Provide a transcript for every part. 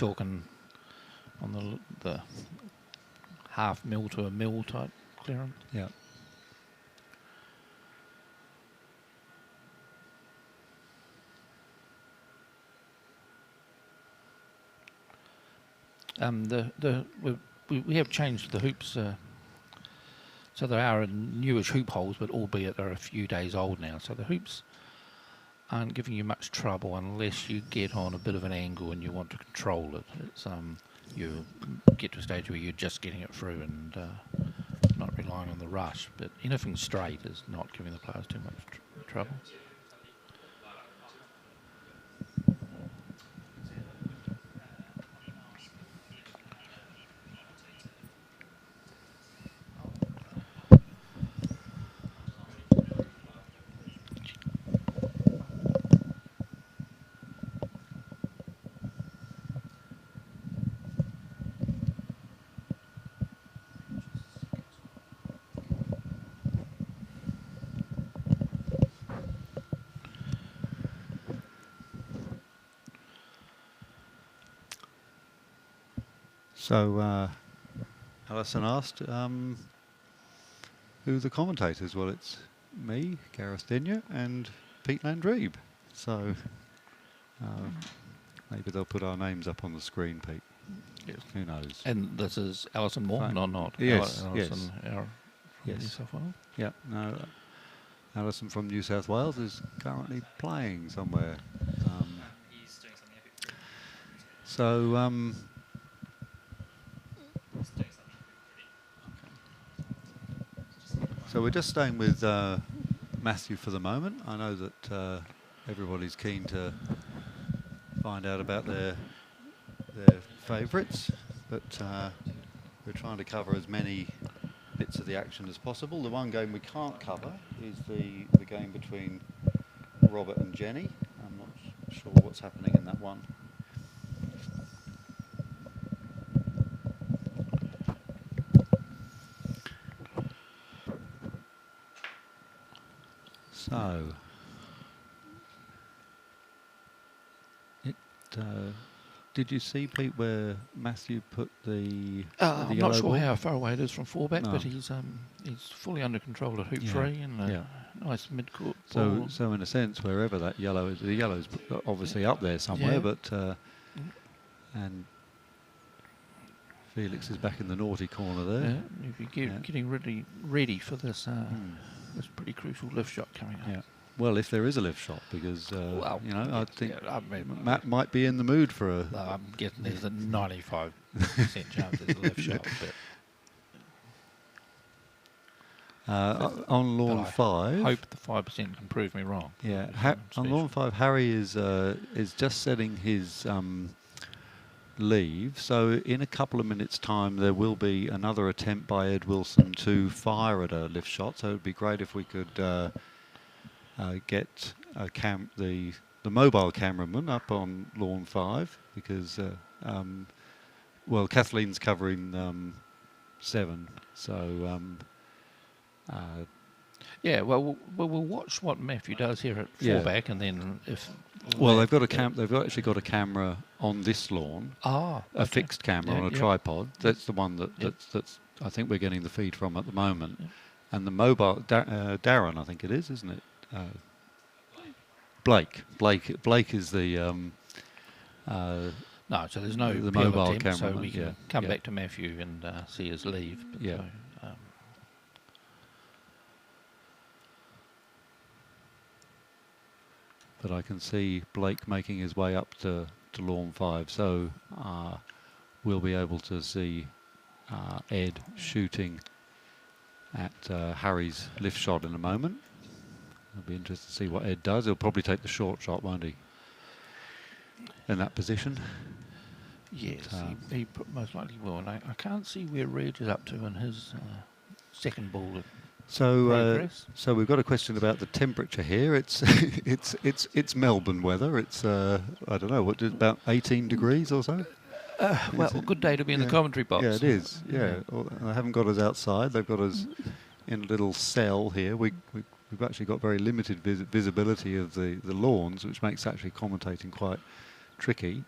talking on the half mil to a mil type clearance. Yeah. We have changed the hoops, so there are newish hoop holes, but albeit they're a few days old now. So the hoops aren't giving you much trouble unless you get on a bit of an angle and you want to control it. It's you get to a stage where you're just getting it through and not relying on the rush. But anything straight is not giving the players too much trouble. So, Alison asked who the commentators. Well, it's me, Gareth Denyer, and Pete Landreeb. So, maybe they'll put our names up on the screen, Pete. Yes. Who knows? And this is Alison Moore, not Yes, Alison, yes. New South Wales. Yeah, no. Alison from New South Wales is currently playing somewhere. He's doing something epic. So, so we're just staying with Matthew for the moment. I know that everybody's keen to find out about their favourites, but we're trying to cover as many bits of the action as possible. The one game we can't cover is the game between Robert and Jenny. I'm not sure what's happening in that one. So, did you see, Pete, where Matthew put the I'm yellow not sure ball? how far away it is from fullback, No. but he's fully under control at hoop 3 and a nice mid-court ball. So in a sense, wherever that yellow is, the yellow's obviously up there somewhere, Yeah. but and Felix is back in the naughty corner there. Yeah, if you're getting ready for this this pretty crucial lift shot coming up. Yeah. Well, if there is a lift shot, because Well, you know, I think I mean, Matt might be in the mood for a. I'm guessing there's a 95% chance there's a lift shot, but on lawn but I 5. hope the 5% can prove me wrong. Yeah, on Special. lawn 5, Harry is just setting his leave. So in a couple of minutes' time, there will be another attempt by Ed Wilson to fire at a lift shot. So it would be great if we could get the mobile cameraman up on lawn 5, because well, Kathleen's covering 7, so. Yeah, well, we'll watch what Matthew does here at fullback, and then if they've actually got a camera on this lawn, a fixed camera on a tripod. That's the one that's I think we're getting the feed from at the moment, and the mobile Darren, I think it is, isn't it? Blake is the no, so there's no the PL mobile attempt, so cameraman, we can come back to Matthew and see his leave. But Yeah. So, but I can see Blake making his way up to lawn 5, so we'll be able to see Ed shooting at Harry's lift shot in a moment. I'll be interested to see what Ed does. He'll probably take the short shot, won't he? In that position. yes, he most likely will. And I can't see where Reg is up to in his second ball. So we've got a question about the temperature here. It's it's Melbourne weather. It's I don't know, what, about 18 degrees or so. Well, a good day to be in the commentary box. Yeah, it is. Yeah, they haven't got us outside. They've got us in a little cell here. We've actually got very limited visibility of the lawns, which makes actually commentating quite tricky.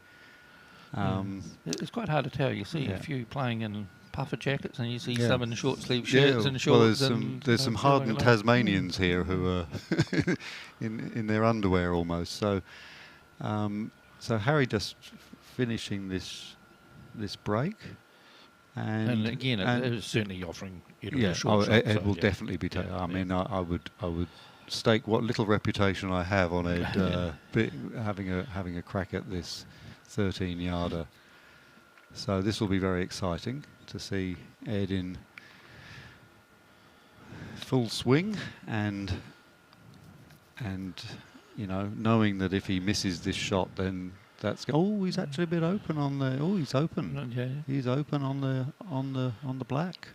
It's quite hard to tell. You see Yeah. a few playing in puffer jackets, and you see Yeah. some in short sleeve Yeah, shirts and well, shorts. there's some hardened like Tasmanians here who are in their underwear almost. So so Harry just finishing this break, And again, it is certainly offering Ed a short shot. Ed so will yeah. definitely be taking. Yeah, I mean, I would stake what little reputation I have on Ed having a crack at this 13-yarder. So this will be very exciting to see Ed in full swing and you know, knowing that if he misses this shot, then that's he's actually a bit open on the he's open. Yeah. He's open on the black.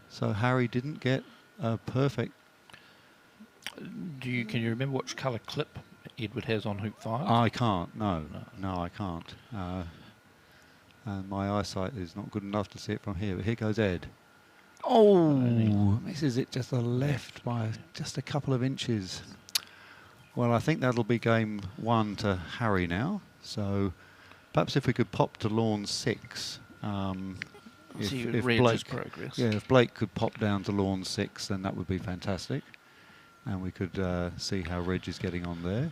So Harry didn't get a perfect. Can you remember which colour clip Edward has on hoop 5? I can't. No, I can't. And my eyesight is not good enough to see it from here. But here goes Ed. Oh, misses it just the left by just a couple of inches. Well, I think that'll be game 1 to Harry now. So perhaps if we could pop to lawn 6. If Blake, progress. yeah, if Blake could pop down to lawn 6, then that would be fantastic, and we could see how Reg is getting on there.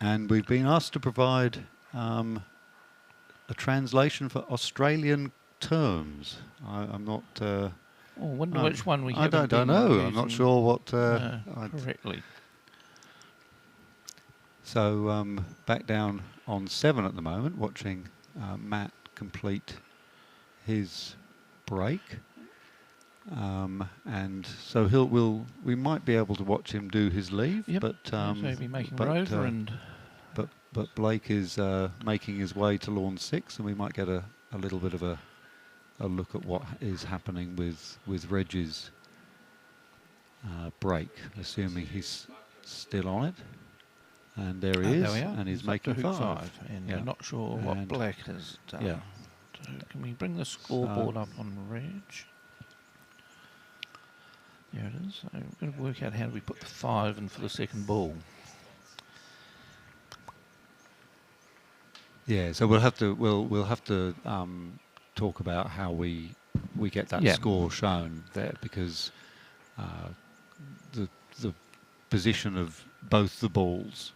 And we've been asked to provide a translation for Australian terms. I'm not. I wonder which one we I haven't don't been know. I'm using, not sure what. correctly. So back down on 7 at the moment, watching Matt complete his break, and so we might be able to watch him do his leave, Yep. but So he'll be making one over but Blake is making his way to lawn 6, and we might get a little bit of a look at what is happening with Reggie's break, assuming he's still on it. And there he is, there we are. and he's Up making to hoop 5. And Yeah. I'm not sure what And Black has done. yeah. So can we bring the scoreboard up on Reg? There it is. So we're going to work out how do we put the 5 in for the second ball. Yeah, so we'll have to talk about how we get that score shown there, because the position of both the balls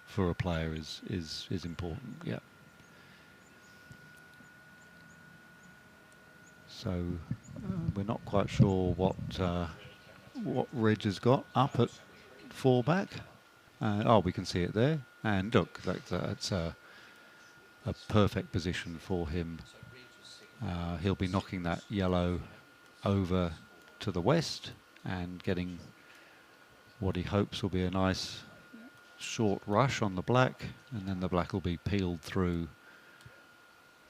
for a player is important. Yeah. So we're not quite sure what Reg has got up at 4 back. We can see it there, and look, that's a perfect position for him. He'll be knocking that yellow over to the west and getting what he hopes will be a nice short rush on the black, and then the black will be peeled through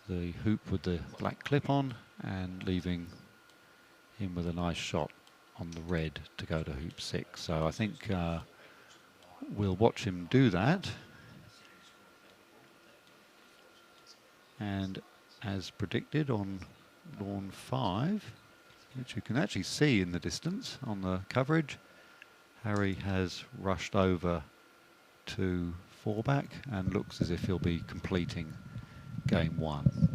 the hoop with the black clip on and leaving him with a nice shot on the red to go to hoop 6. So I think we'll watch him do that. And as predicted on lawn 5, which you can actually see in the distance on the coverage, Harry has rushed over to 4 back and looks as if he'll be completing game 1.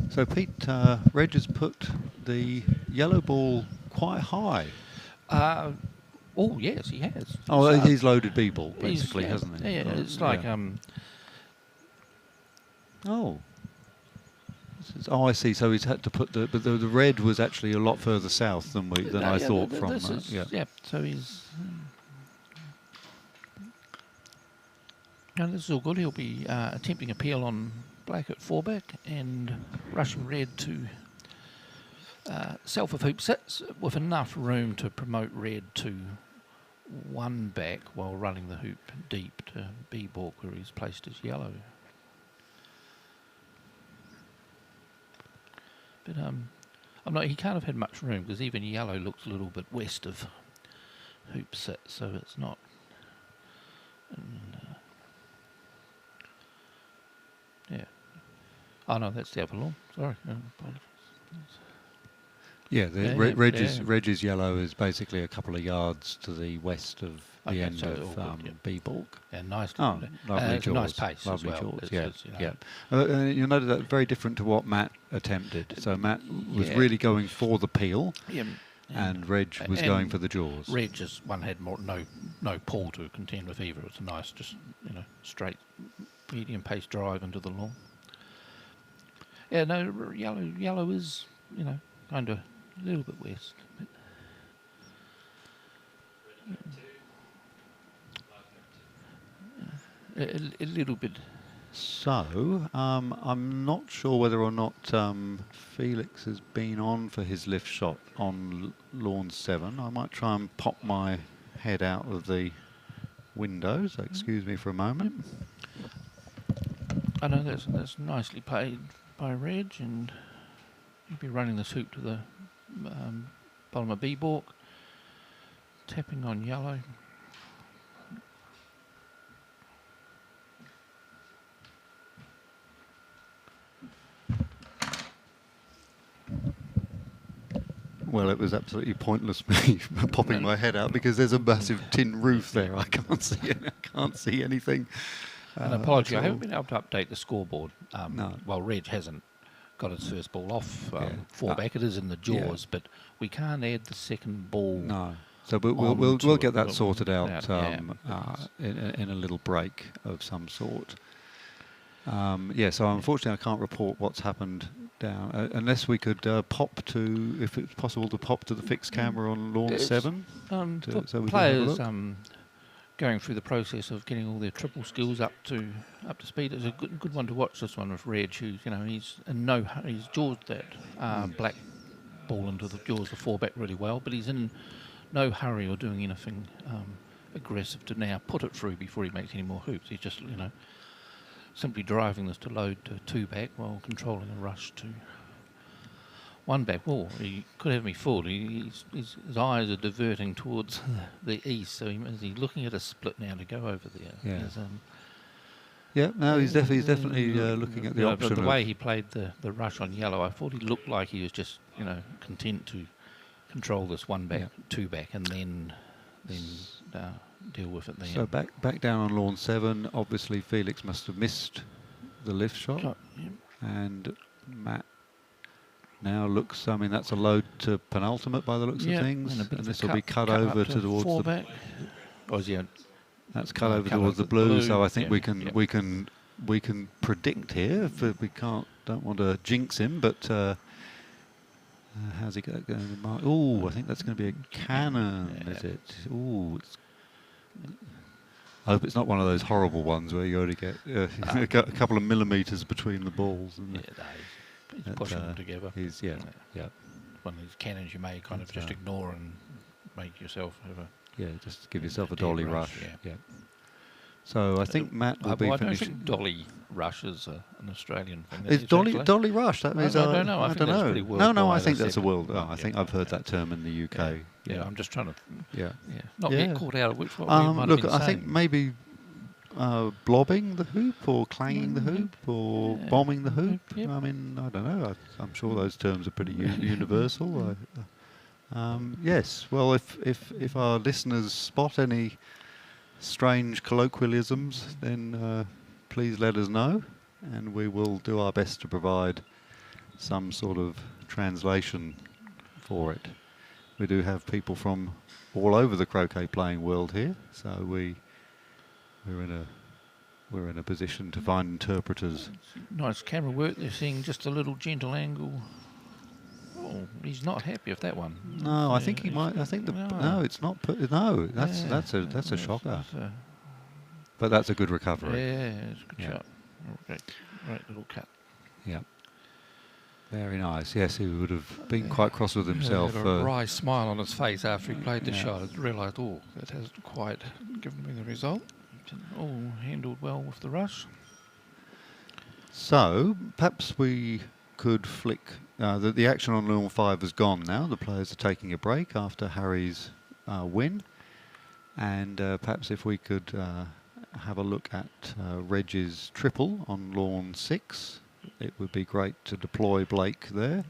So Pete, Reg has put the yellow ball quite high. Oh yes, he has. Oh, So he's loaded B-ball basically, yeah, hasn't he? Yeah, it's like Oh. I see. So he's had to put the red was actually a lot further south than I thought from. So he's. Now this is all good. He'll be attempting a peel on black at 4 back and rushing red to self of hoop 6 with enough room to promote red to 1 back while running the hoop deep to B balk where he's placed his yellow. But he can't have had much room because even yellow looks a little bit west of hoop 6, so it's not. And, yeah. Oh no, that's the upper lawn. Sorry. Apologies. Yeah, the Yeah, yeah. Reggie's yellow is basically a couple of yards to the west of the Okay, end so of all good, yeah. B-Balk. And nice. Oh, lovely It's a nice jaws. pace Lovely as well. jaws, yeah. It's, you know, Yeah. You'll notice that very different to what Matt attempted. So Matt was Yeah. really going for the peel, Yeah, and Reg was and going for the jaws. Reg just one had no pull to contend with either. It's a nice, just straight medium pace drive into the lawn. Yeah, no, yellow is kind of a little bit west. But a little bit. So, I'm not sure whether or not Felix has been on for his lift shot on lawn 7. I might try and pop my head out of the window, so excuse me for a moment. I know that's nicely played by Reg, and he'll be running this hoop to the bottom of B-Balk, tapping on yellow. Well, it was absolutely pointless me popping my head out because there's a massive tin roof there. I can't see anything. And apology, I at haven't all. been able to update the scoreboard. No. Well, Reg hasn't got its first ball off Yeah. four back. It is in the jaws, but we can't add the second ball. No. So we'll onto get it. that sorted out Yeah. in a little break of some sort. So unfortunately I can't report what's happened down unless we could if it's possible to pop to the fixed camera on lawn It's, 7. For so we can have a players look. going through the process of getting all their triple skills up to speed, it's a good one to watch. This one with Reg, who's he's in he's jawed that black ball into the jaws of four back really well, but he's in no hurry or doing anything aggressive to now put it through before he makes any more hoops. He's just simply driving this to load to two back while controlling a rush to one back. Oh, he could have me fooled. His eyes are diverting towards the east, so he's looking at a split now to go over there. Yeah. He's definitely looking at the option. But the way he played the rush on yellow, I thought he looked like he was just content to control this one back, two back, and then deal with it then. So back down on lawn 7. Obviously, Felix must have missed the lift shot, and Matt now looks. I mean, that's a load to penultimate by the looks of things, and this will be cut over towards four the back. Oh, yeah. That's cut over towards the blue. So I think we can predict here. If we don't want to jinx him, but. How's he going to mark? Oh, I think that's going to be a cannon, is it? Oh, I hope it's not one of those horrible ones where you only get a couple of millimetres between the balls. And he's pushing them together. Yeah. One of these cannons you may kind of just ignore and make yourself have just give yourself a dolly rush. Yeah. So I think Matt will be I don't finishing. think dolly rush is an Australian thing. It's dolly rush. That means I don't know. I think don't that's know. pretty No, I worldwide think that's a accepted. world. I think I've heard that term in the UK. Yeah, I'm just trying to not Yeah. get caught out of which one we might look, have been I think saying. maybe blobbing the hoop or clanging the hoop or bombing the hoop. Yep. I mean, I don't know. I'm sure those terms are pretty universal. Yes. Well, if our listeners spot any strange colloquialisms, then please let us know, and we will do our best to provide some sort of translation for it. We do have people from all over the croquet playing world here, so we're in a position to find interpreters. Nice camera work. They're seeing just a little gentle angle. Oh, he's not happy with that one. No, I think he might. I think no, it's not. No, that's a shocker. But that's a good recovery. Yeah, it's a good shot. Great little cut. Yeah. Very nice. Yes, he would have been quite cross with himself. He had a wry smile on his face after he played the shot. I realised, that hasn't quite given me the result. All handled well with the rush. So perhaps we could flick. The action on lawn 5 has gone now. The players are taking a break after Harry's win, and perhaps if we could have a look at Reggie's triple on lawn 6, it would be great to deploy Blake there.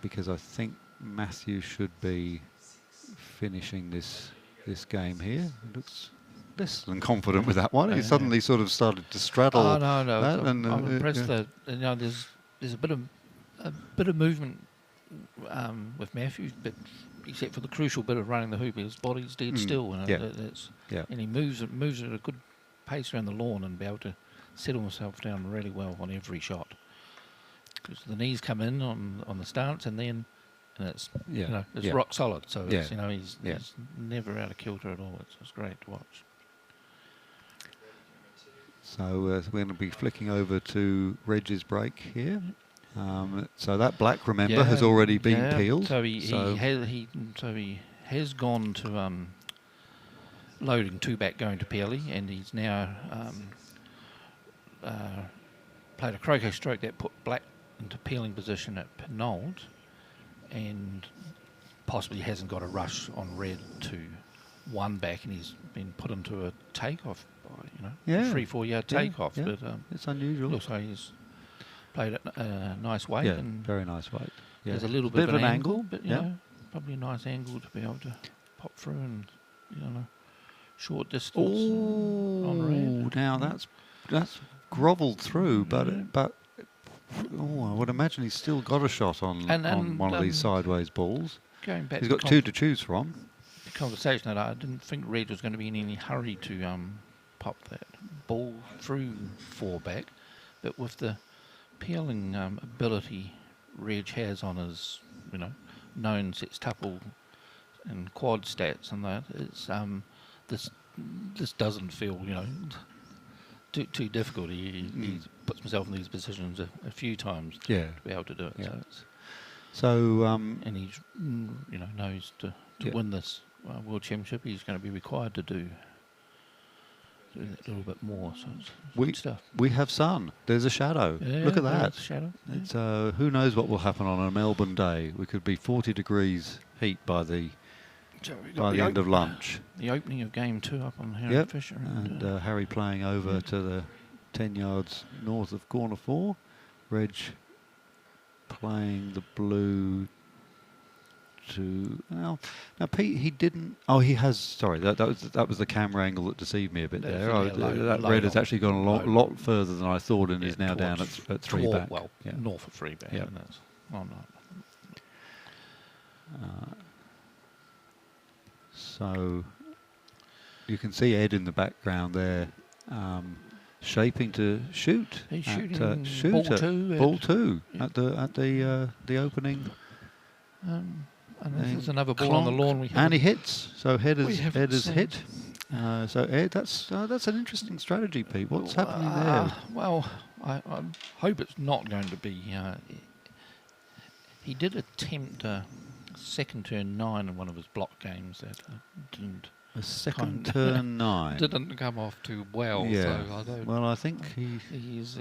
because I think Matthew should be finishing this game here. He looks less than confident with that one. He suddenly sort of started to straddle. Oh no, that I'm impressed that there's a bit of movement with Matthew, but except for the crucial bit of running the hoop, his body's dead still, and and he moves at a good pace around the lawn and be able to settle himself down really well on every shot. Because the knees come in on the stance, and it's it's rock solid. So it's, he's never out of kilter at all. It's great to watch. So we're going to be flicking over to Reggie's break here. So that black, remember, has already been peeled. So he has gone to loading two back, going to peely, and he's now played a croquet stroke that put black into peeling position at Pinault, and possibly hasn't got a rush on red to one back, and he's been put into a takeoff by 3-4 yard takeoff. Yeah. But it's unusual. Looks like he's played at a nice weight. Yeah, and very nice weight. Yeah. There's a little bit of an angle, but probably a nice angle to be able to pop through and short distance on red. Now that's grovelled through, but I would imagine he's still got a shot on one of these sideways balls. Going back, he's got two to choose from. The conversation that I didn't think Reg was going to be in any hurry to pop that ball through 4 back, but with the peeling ability Reg has on his known sets tuple and quad stats and that, it's this doesn't feel too difficult. He puts himself in these positions a few times to be able to do it. Yeah. So and he's knows to win this World Championship, he's going to be required to do that a little bit more. So it's good stuff. We have sun. There's a shadow. Yeah, look at that. Shadow. Yeah. It's who knows what will happen on a Melbourne day. We could be 40 degrees heat by the end of lunch. The opening of game 2 up on Harry Fisher. And Harry playing over to the 10 yards north of corner 4. Reg playing the blue to... Now Pete, he didn't... Oh, he has... Sorry, that was the camera angle that deceived me a bit there. That red has actually gone a lot further than I thought, and is now down at 3 back. Well, north of 3 back. Yeah. And that's, so you can see Ed in the background there, shaping to shoot. He's at, shooting ball 2 at the opening. And this is another ball on the lawn. And he hits. So Ed has hit. So Ed, that's an interesting strategy, Pete. What's happening there? Well, I hope it's not going to be. He did attempt a second turn 9 in one of his block games that didn't. A second turn 9 didn't come off too well. Yeah. So I don't. Well, I think he's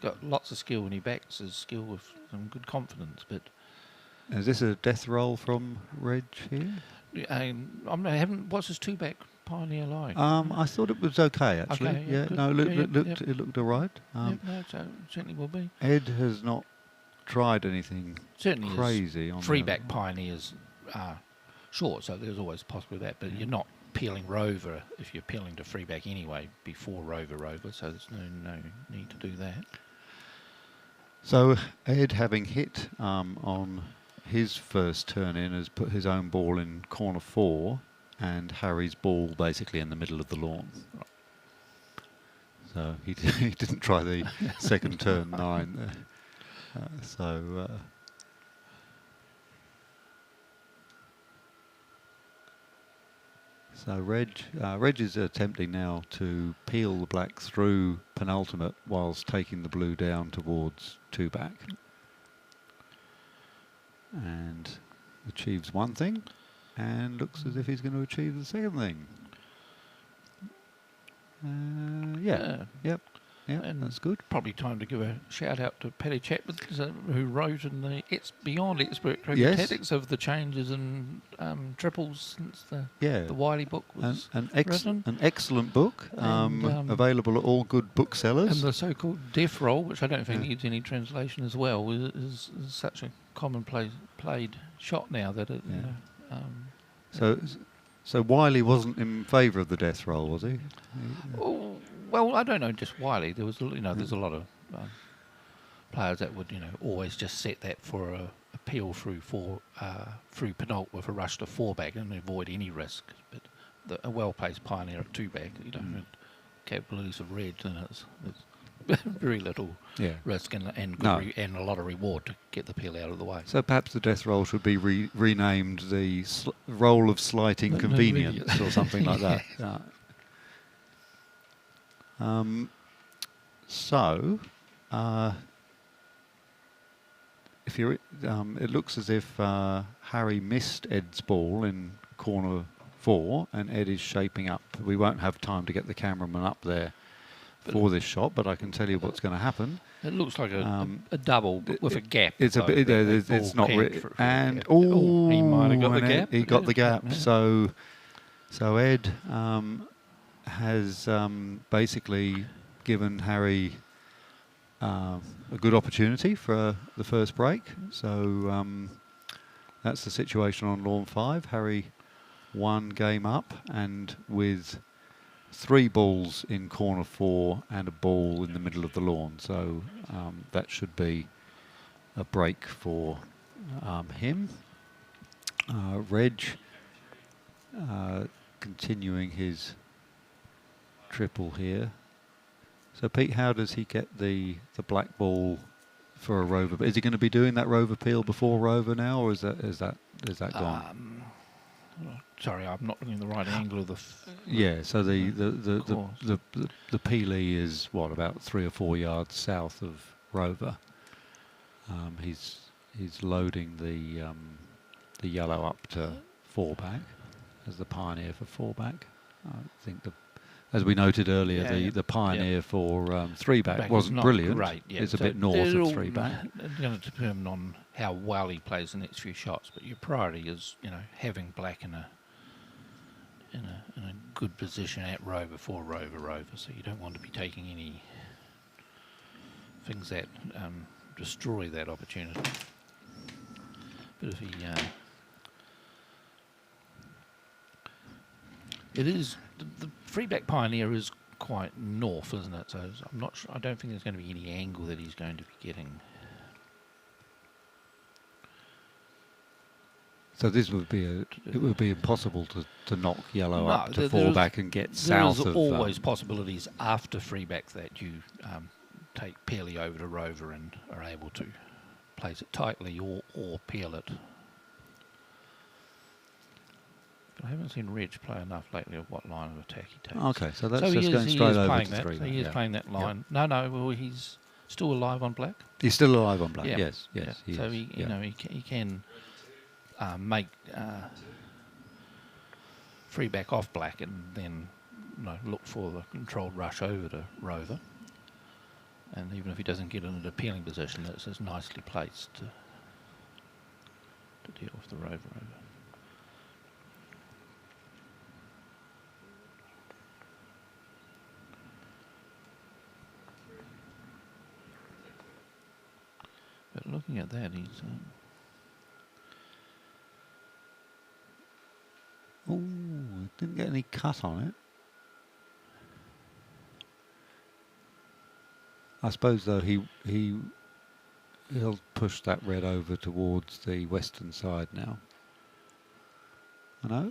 got lots of skill, and he backs his skill with some good confidence. But is this a death roll from Reg here? I haven't. What's his 2-back Pioneer like? I thought it was okay actually. Okay, yeah, good. No, it looked all right. No, it certainly will be. Ed has not tried anything Certainly crazy on 3-back Pioneers are short, so there's always possibly that. But you're not peeling Rover if you're peeling to 3-back anyway before Rover, so there's no need to do that. So Ed, having hit on his first turn in, has put his own ball in corner 4, and Harry's ball basically in the middle of the lawn. Right. So he didn't try the second turn 9 there. So Reg is attempting now to peel the black through penultimate whilst taking the blue down towards 2-back. And achieves one thing, and looks as if he's going to achieve the second thing. Yep. yeah, And that's good. probably time to give a shout out to Paddy Chapman, who wrote in the Beyond Expert Cricket Yes. Tactics of the changes in triples since Yeah. the Wiley book was written. An excellent book, And, available at all good booksellers. And the so-called death roll, which I don't think needs any translation as well, is such a commonplace played shot now that it. So Wiley wasn't in favour of the death roll, was he? Oh, well, I don't know, just Wiley. There was, there's a lot of players that would, always just set that for a peel through penult with a rush to 4-back and avoid any risk. But a well-placed pioneer at 2-back, capabilities of Reg, and it's very little risk and and a lot of reward to get the peel out of the way. So perhaps the death roll should be renamed the roll of slight inconvenience or something like that. If you're, it looks as if Harry missed Ed's ball in corner 4, and Ed is shaping up. We won't have time to get the cameraman up there for this shot, but I can tell you what's going to happen. It looks like a double but with a gap. It's a bit. It's not. And he might have got the gap. He got the gap. Yeah. So Ed has basically given Harry a good opportunity for the first break. So that's the situation on lawn 5. Harry 1 game up, and with 3 balls in corner 4 and a ball in the middle of the lawn. So that should be a break for him. Reg continuing his triple here. So Pete, how does he get the black ball for a rover? Is he going to be doing that rover peel before rover now, or is that gone? Sorry, I'm not looking at the right angle of the. Yeah, so the peelie is what, about 3 or 4 yards south of rover. He's loading the yellow up to 4-back as the pioneer for 4-back. I think as we noted earlier, the pioneer for 3-back wasn't brilliant. Great, it's a bit north of 3-back. It's going to determine on how well he plays the next few shots, but your priority is having black in a good position at row before rover. So you don't want to be taking any things that destroy that opportunity. But if he, it is the 3-back pioneer is quite north, isn't it? So I'm not sure. I don't think there's going to be any angle that he's going to be getting. So this would be it would be impossible to knock yellow up to 4-back and get south of. There's always possibilities after 3-back that you take peely over to rover and are able to place it tightly or peel it. But I haven't seen Reg play enough lately of what line of attack he takes. Okay, so that's just going straight over to 3. So he is playing that line. Yep. No, well, he's still alive on black. He's still alive on black. Yeah. Yes. He so he can make 3-back off black and then look for the controlled rush over to rover. And even if he doesn't get into the peeling position, it's just nicely placed to deal with the rover over. But looking at that, he's. Didn't get any cut on it. I suppose though he'll push that red over towards the western side now. No,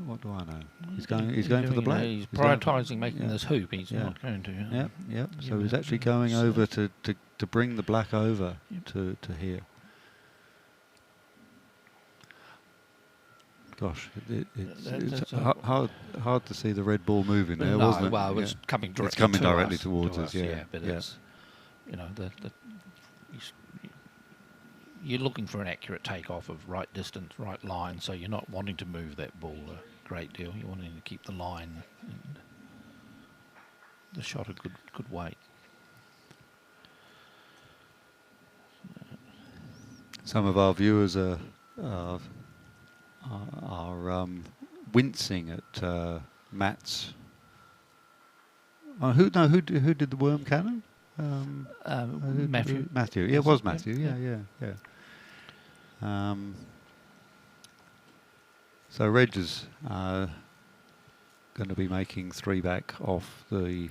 what do I know? He's going for the black. He's prioritising making this hoop. He's not going to. Yeah. So he's actually going over to bring the black over to here. Gosh, it's hard to see the red ball moving there, wasn't it? Well, it's coming directly. It's coming directly towards us. Yeah, but it's you're looking for an accurate takeoff of right distance, right line. So you're not wanting to move that ball a great deal. You're wanting to keep the line and the shot a good weight. some of our viewers are wincing at Matt's. Who did the worm cannon? Matthew. Matthew. Yeah, it was Matthew. Yeah. So Reg is going to be making 3 back off the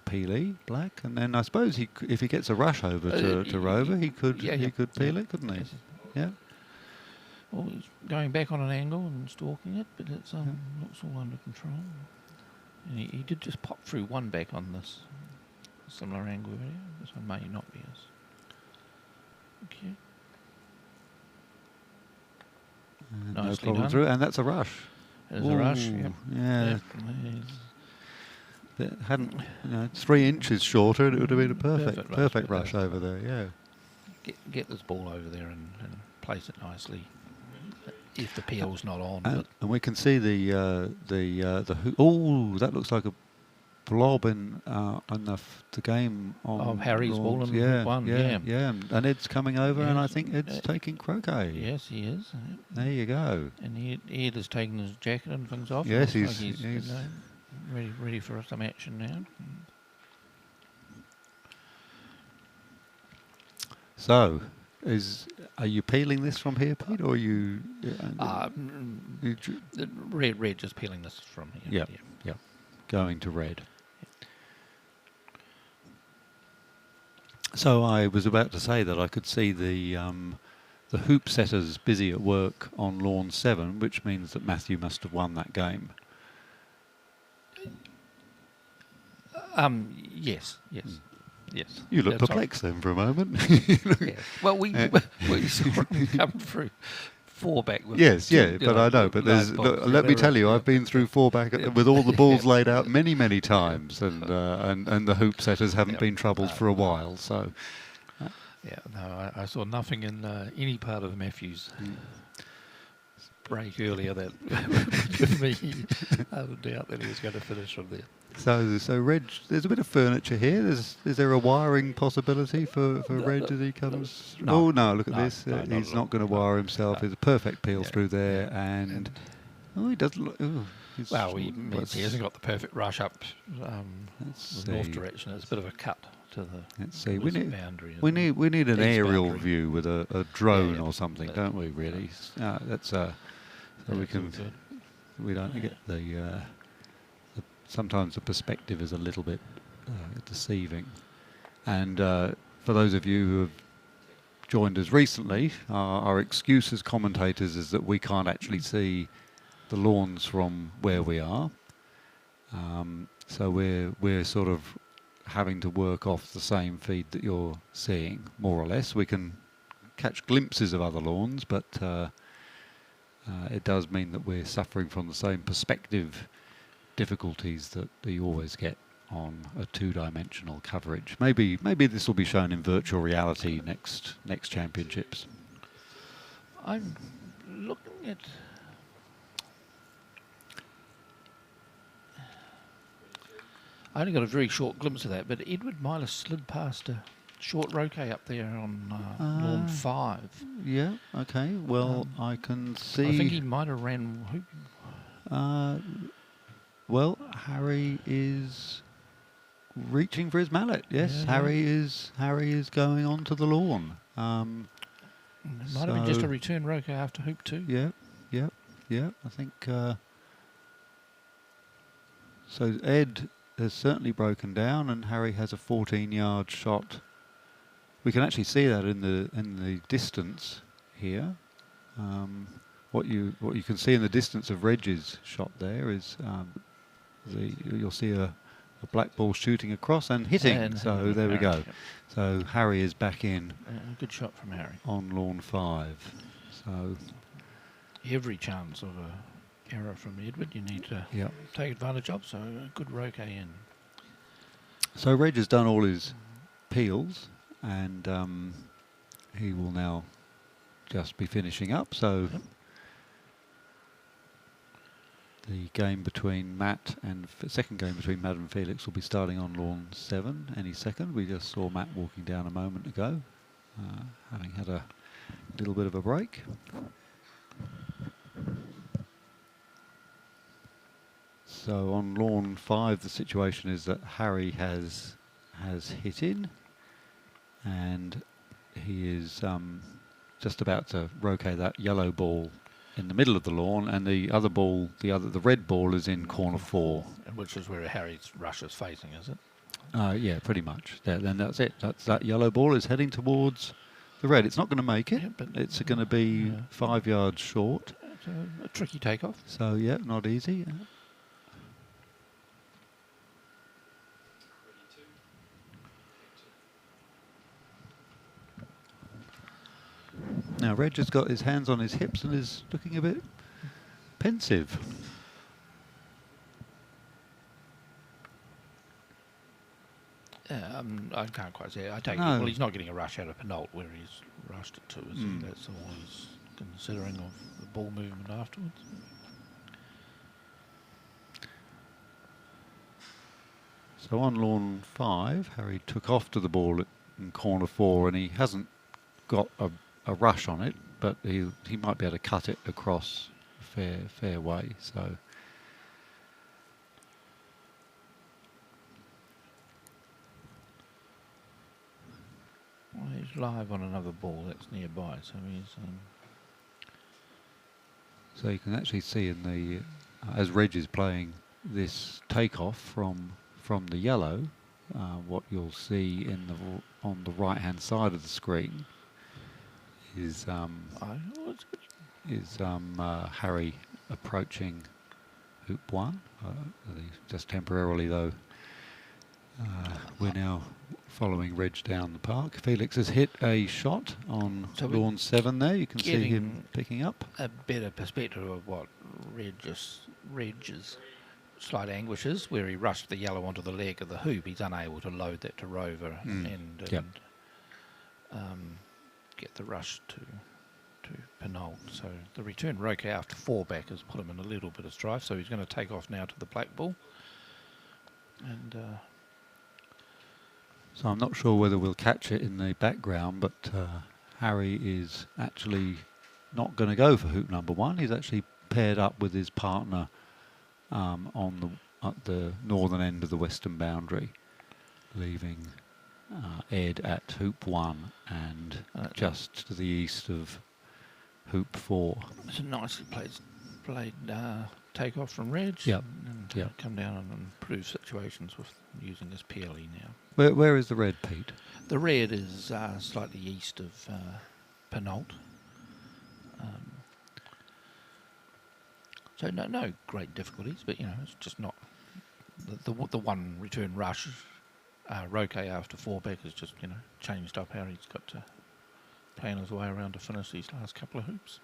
peely black, and then I suppose if he gets a rush over to Rover, he could peel it, couldn't he? Yes. Yeah. Well, he's going back on an angle and stalking it, but it's looks all under control. And he did just pop through 1 back on this similar angle here. This one may not be as. Okay. No Nicely problem done. through, and that's a rush. There's a rush. Ooh, Yep. Yeah. Definitely. It hadn't, 3 inches shorter, and it would have been a perfect Perfect rush over there. Yeah. Get this ball over there and place it nicely. If the peel's not on. And we can see the oh, that looks like a blob in the game on Harry's ball Lawns. in one. Yeah. And Ed's coming over, and I Yes. think Ed's taking croquet. Yes, he is. There you go. And Ed has taken his jacket and things off. Yes, Looks he's you know, ready for some action now. So, are you peeling this from here, Pete, or are you? The red just peeling this from here. Yeah. Going to red. So I was about to say that I could see the hoop setters busy at work on lawn 7, which means that Matthew must have won that game. Yes. You looked That's perplexed then for a moment. Yeah. Well, we saw him come through 4 back. With Yes, two, but I know. But there's. Let me tell you, I've been through 4 back with all the balls laid out many times, and the hoop setters haven't been troubled for a while. So. Yeah, no, I saw nothing in any part of Matthew's break earlier that would give me a doubt that he was going to finish from there. So Reg, there's a bit of furniture here. Is there a wiring possibility for Reg as he comes? No. Oh no! Look at this. No, He's not going to wire himself. There's a perfect peel Yeah. through there, and he doesn't look. Well, he hasn't got the perfect rush up Let's the north see. direction. It's a bit of a cut to the Let's see. boundary. We need an East aerial boundary. view with a drone Yeah. or something, That- don't we? Really? That's so we can. Good. We don't get the. Sometimes the perspective is a little bit deceiving. And for those of you who have joined us recently, our excuse as commentators is that we can't actually see the lawns from where we are. So we're sort of having to work off the same feed that you're seeing, more or less. We can catch glimpses of other lawns, but it does mean that we're suffering from the same perspective difficulties that you always get on a 2-dimensional coverage. Maybe this will be shown in virtual reality next championships. I'm looking at. I only got a very short glimpse of that, but Edward Myler slid past a short roquet up there on lawn 5. Yeah. Okay. Well, I can see. I think he might have ran hoop. Well, Harry is reaching for his mallet. Yes, Yeah. Harry is going onto the lawn. It might have been just So- a return roquet after hoop 2. Yeah. I think so. Ed has certainly broken down, and Harry has a 14-yard shot. We can actually see that in the distance here. What you can see in the distance of Reggie's shot there is you'll see a black ball shooting across and hitting. And So there we go. Yep. So Harry is back in Good shot from Harry. on lawn 5. So Every chance of a error from Edward you need to yeah. take advantage of, so a good roquet in. So Reg has done all his peels, and he will now just be finishing up. So Yep. the game between Matt and second game between Matt and Felix will be starting on lawn 7 any second. We just saw Matt walking down a moment ago, having had a little bit of a break. So on lawn 5, the situation is that Harry has hit in, and he is just about to roquet that yellow ball in the middle of the lawn, and the other ball, the red ball, is in corner 4. Which is where Harry's rush is facing, is it? Yeah, pretty much. Then that's it. That yellow ball is heading towards the red. It's not going to make it. Yeah, but it's going to be 5 yards short. It's a tricky takeoff. So yeah, not easy. Now Reg has got his hands on his hips and is looking a bit pensive. I can't quite say it. I take No. it. Well, he's not getting a rush out of Penalt where he's rushed it to, is he? That's all he's considering of the ball movement afterwards. So on lawn 5, Harry took off to the ball in corner 4, and he hasn't got a rush on it, but he might be able to cut it across fair way. So Well, he's live on another ball that's nearby, so he's. So you can actually see in the as Reg is playing this takeoff from the yellow, what you'll see in on the right hand side of the screen is Harry approaching hoop 1. Just temporarily though, we're now following Reg down the park. Felix has hit a shot on lawn 7 there. You can see him picking up. A better perspective of what Reg's slight anguish is, where he rushed the yellow onto the leg of the hoop. He's unable to load that to Rover and get the rush to Penalt. So the return roquet after 4 back has put him in a little bit of strife. So he's going to take off now to the black ball. And so I'm not sure whether we'll catch it in the background, but Harry is actually not going to go for hoop number 1. He's actually paired up with his partner at the northern end of the western boundary, leaving Ed at hoop 1 and just to the east of hoop 4. it's a nicely played takeoff from Reg. Yep. And come down and improve situations with using this PLE now. Where is the red, Pete? The red is slightly east of Penalt. So no great difficulties, but it's just not the one return rush. Roquet after 4 back has just changed up how he's got to playing his way around to finish these last couple of hoops.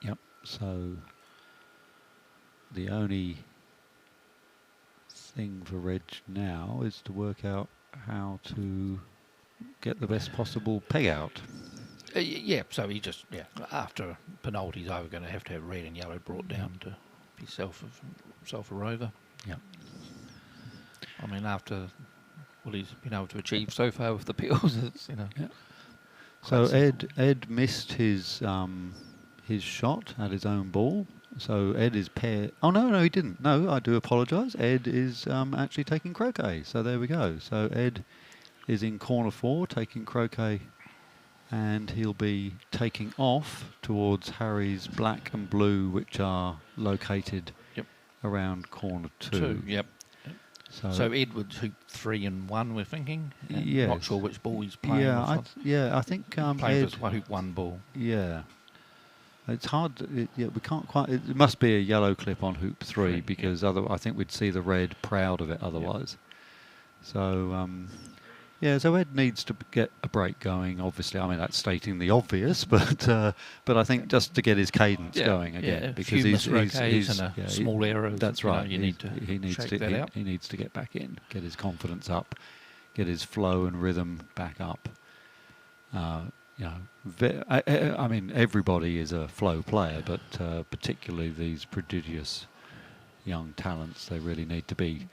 Yep. So the only thing for Reg now is to work out how to get the best possible peg out. So he just after Penalt he's either going to have red and yellow brought down to be self a Rover. Yeah. I mean, after what he's been able to achieve so far with the peels, it's Yeah. So Ed missed his shot at his own ball. So Ed is pair. Oh no, he didn't. No, I do apologise. Ed is actually taking croquet. So there we go. So Ed is in corner 4 taking croquet, and he'll be taking off towards Harry's black and blue, which are located around corner 2. Yep. So Edward's hoop 3 and 1, we're thinking. Yes. Not sure which ball he's playing. I think playing Ed, this hoop 1 ball. Yeah. It's hard. We can't quite. It must be a yellow clip on hoop 3 because I think we'd see the red proud of it otherwise. So so Ed needs to get a break going. Obviously, I mean that's stating the obvious, but I think just to get his cadence going again, because he's and a small error. That's right. He needs to get back in, get his confidence up, get his flow and rhythm back up. I mean, everybody is a flow player, but particularly these prodigious young talents, they really need to be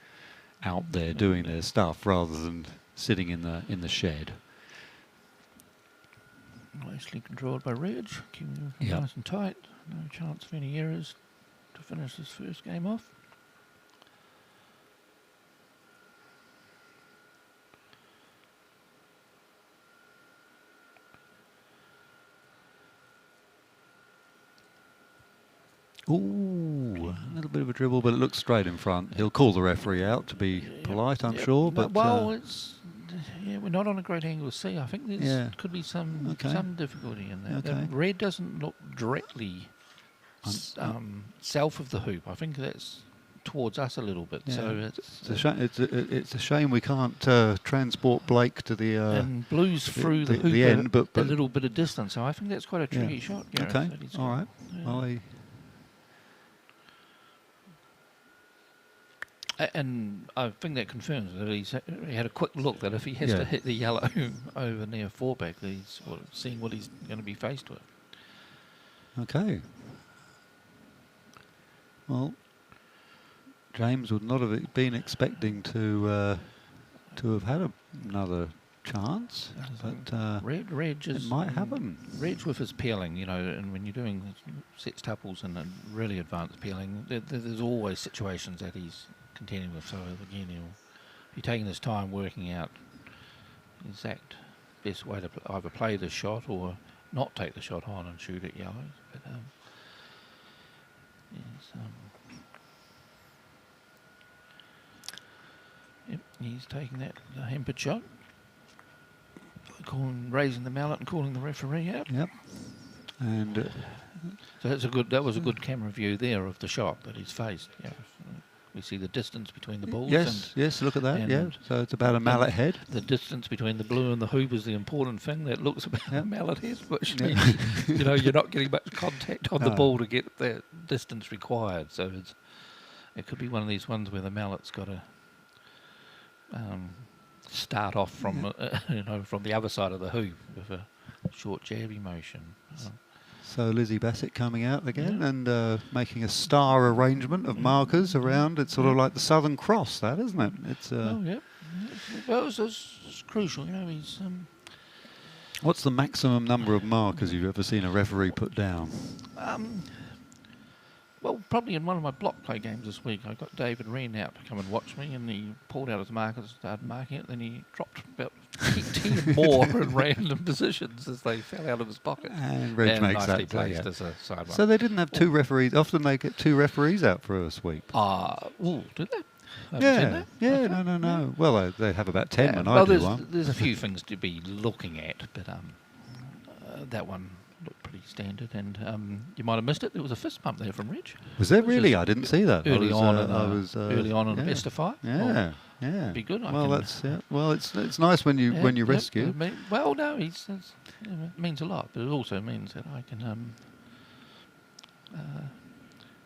out there doing their stuff rather than sitting in the shed. Nicely controlled by Reg, keeping him Yep. nice and tight. No chance of any errors to finish this first game off. Ooh, a little bit of a dribble, but it looks straight in front. He'll call the referee out to be polite, I'm sure. But well, it's we're not on a great angle to see. I think there could be some difficulty in that. Okay. The red doesn't look directly south of the hoop. I think that's towards us a little bit. Yeah. So it's a shame we can't transport Blake to the and blues through the hoop end, but a little bit of distance. So I think that's quite a tricky shot. Gareth, okay, that he's all got. right. Well, and I think that confirms that he had a quick look that if he has to hit the yellow over near four-back, he's seeing what he's going to be faced with. okay. Well, James would not have been expecting to have had another chance, but Reg it might happen. Reg with his peeling, and when you're doing sets tuples and really advanced peeling, there's always situations that he's contending with. So again, he'll be taking his time working out the exact best way to either play the shot or not take the shot on and shoot at yellows. But he's taking that hampered shot, raising the mallet and calling the referee out. Yep. And so that was a good camera view there of the shot that he's faced. Yeah. We see the distance between the balls. Yes, look at that. Yeah, so it's about a mallet head. The distance between the blue and the hoop is the important thing. That looks about a mallet head, which means you're not getting much contact on the ball to get that distance required. So it could be one of these ones where the mallet's got to start off from from the other side of the hoop with a short jabby motion. So Lizzie Bassett coming out again and making a star arrangement of markers around. It's sort of like the Southern Cross, that, isn't it? It's well, it's crucial. He's. What's the maximum number of markers you've ever seen a referee put down? Well, probably in one of my block play games this week, I got David Wren out to come and watch me, and he pulled out his markers and started marking it. Then he dropped about 10 more in random positions as they fell out of his pocket. And Reg makes that play. As a sideline. So they didn't have two referees. Often they get two referees out for a sweep. Did they? No. Yeah. Well, they have about 10 when I do one. There's a few things to be looking at, but that one looked pretty standard, and you might have missed it. There was a fist pump there from Reg. Was there really? I didn't see that. Early on in the best of five. Yeah, be good. Well, it's nice when you rescue. Well, no, it means a lot, but it also means that I can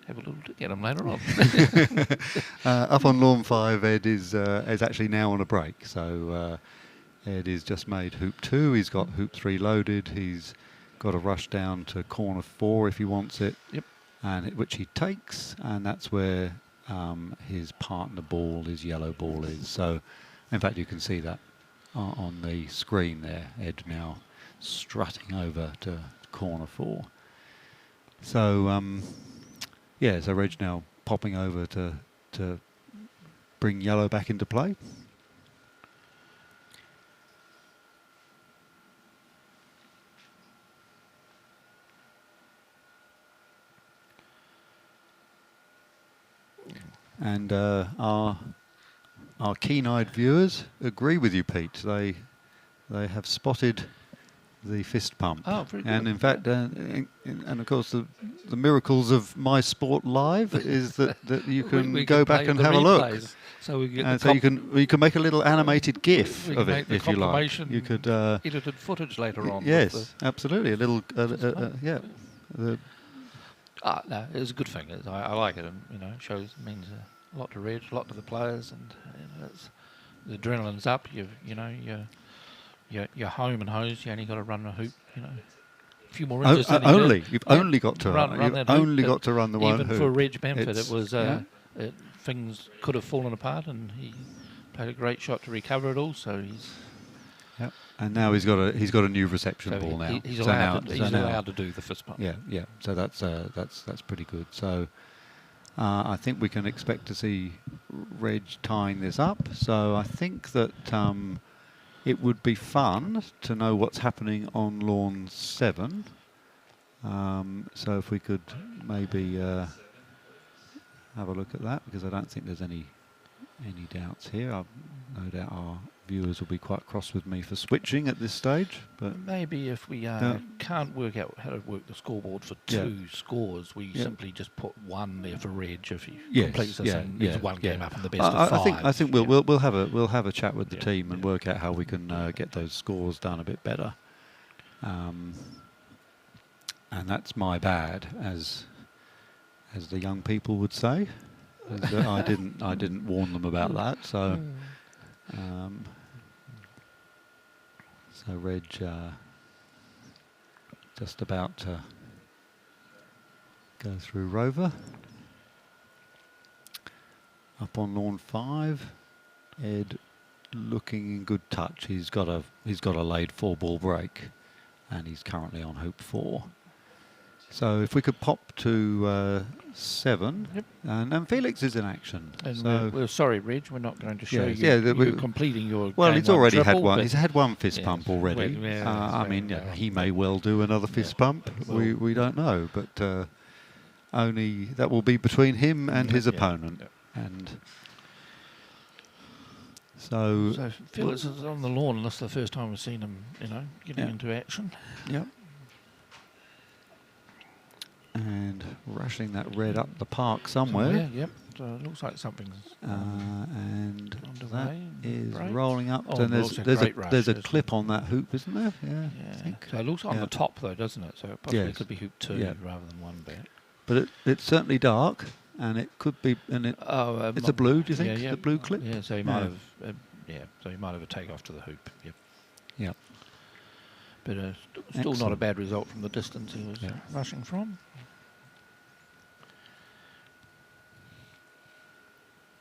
have a little look at him later on. Up on Lawn 5, Ed is actually now on a break. So Ed has just made hoop 2. He's got hoop 3 loaded. He's got a rush down to corner 4 if he wants it. Yep. And which he takes, and that's where his partner ball, his yellow ball is. So, in fact, you can see that on the screen there. Ed now strutting over to corner 4. So, so Reg now popping over to bring yellow back into play. And our keen-eyed viewers agree with you, Pete. They have spotted the fist pump. Oh, very good. And in fact, and of course, the miracles of My Sport Live is that you can we go can back and play have the a look. replays, so we get So you can make a little animated GIF we of can it make the if you like. You could edited footage later on. Yes, absolutely. A little No, it's a good thing. I like it, and it means a lot to Reg, a lot to the players, and the adrenaline's up. You're home and hosed. You only got to run a hoop. A few more inches. You've only got to run the one hoop. Even for Reg Bamford, it was things could have fallen apart, and he played a great shot to recover it all. So he's Yep. And now he's got a new reception so ball now. he's So allowed. now- He's so now- allowed to do the fist pump. Yeah, yeah. So that's pretty good. So I think we can expect to see Reg tying this up. So I think that it would be fun to know what's happening on lawn 7. So if we could maybe have a look at that, because I don't think there's any doubts here. No doubt our viewers will be quite cross with me for switching at this stage, but Maybe if we can't work out how to work the scoreboard for Yeah. 2 scores, we Yeah. simply just put 1 there for Reg if he Yes, completes this yeah, and yeah, he's 1 game yeah. up in the best of 5. I think Yeah. we'll have a chat with the Yeah, team and yeah. work out how we can get those scores done a bit better. And that's my bad, as the young people would say. As that I didn't warn them about that. So so Reg just about to go through Rover. Up on lawn 5, Ed looking in good touch. He's got a laid 4-ball break, and he's currently on hoop 4. So if we could pop to 7, Yep. and Felix is in action. And So we're sorry, Reg, we're not going to show Yes, you, yeah, that you we- completing your well, game he's already had triple, one. but He's had one fist yes, pump already. well, yeah, I so, mean, well, he may well do another fist pump. well, We don't know, but only that will be between him and his yeah, opponent. yeah. And so, So Felix is on the lawn, and this is the first time we've seen him, getting Yeah. into action. yep. And rushing that red up the park somewhere. Yeah, yep. So it looks like something's And that underway. is Break. rolling up. Oh, And well, it's a great rush, there's a isn't clip it? on that hoop, isn't there? Yeah, I Yeah. think. So it looks on Yeah. the top though, doesn't it? So it possibly Yes. could be hoop 2 Yeah. rather than 1 back. But it's certainly dark, and it could be. And Oh, it's a blue. Do you think? Yeah, The blue clip. Yeah, so he might have. So he might have a take off to the hoop. Yep. Yeah. But still not a Excellent. bad result from the distance he was Yeah. rushing from.